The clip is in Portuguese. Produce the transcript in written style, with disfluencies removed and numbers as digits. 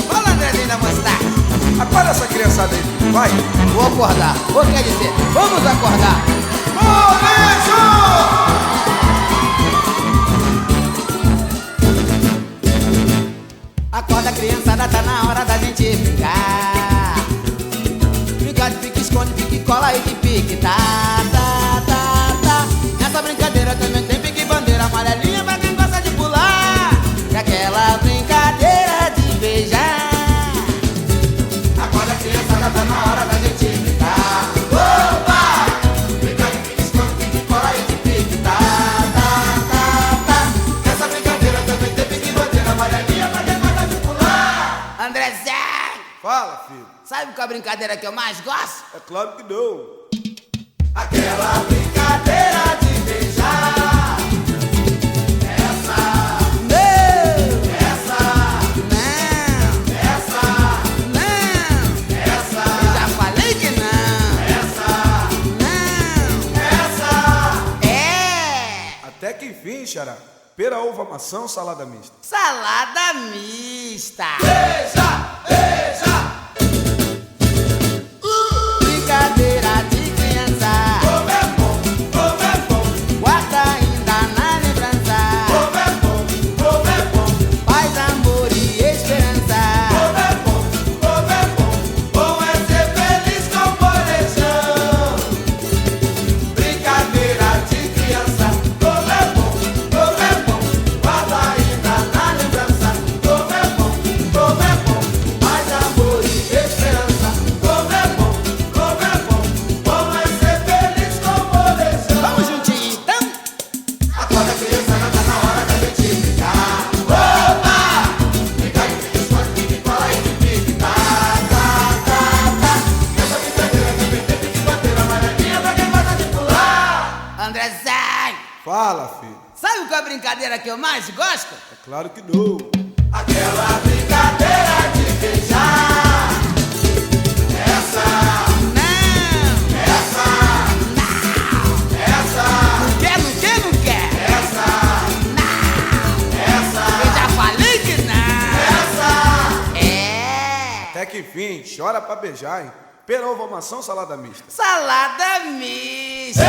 Fala, Andrezinho da Mostarda. Acorda essa criançada aí, vai. Vou acordar. Ou quer dizer, vamos acordar. Acorda, criançada, tá na hora da gente brincar. Brincar de pique-esconde, pique-cola e de pique. Tá. Nessa brincadeira também tem pique-bandeira amarelinha pra quem gosta de pular. E aquela brincadeira de beijar. Acorda, criançada, tá na hora da gente brincar. Opa! Brincar de pique-esconde, pique-cola e de pique. Tá. Nessa brincadeira também tem pique-bandeira amarelinha pra quem gosta de pular. Andrezinho! Fala, filho. Sabe qual é a brincadeira que eu mais gosto? É claro que não. Aquela brincadeira de beijar. Essa não. Essa não. Essa não. Essa eu já falei que não. Essa não. Essa é Até que enfim, xará. Pera, uva, maçã ou salada mista? salada mista. Brincadeira de criança. Como é bom. Guarda ainda na lembrança. Como é bom. Paz, amor e esperança. Como é bom. Bom é ser feliz com coleção. Brincadeira de criança. Como é bom. Guarda ainda na lembrança. Como é bom. Paz, amor e esperança. Como é bom. Bom é ser feliz com coleção. Vamos juntinho então? Acorda, criançada, tá na hora da gente brincar. Opa! Brincar de pique-esconde, pique-cola e de pique. Tá. Nessa brincadeira também tem pique-bandeira amarelinha pra quem gosta de pular. Andrezinho! Fala, filho. Sabe qual é a brincadeira que eu mais gosto? É claro que não. Aquela brincadeira de beijar. Essa não. Essa não. Essa não quer. Essa não. Essa eu já falei que não. Essa é Até que enfim, chora pra beijar, hein? Pera, uva, maçã ou salada mista? salada mista.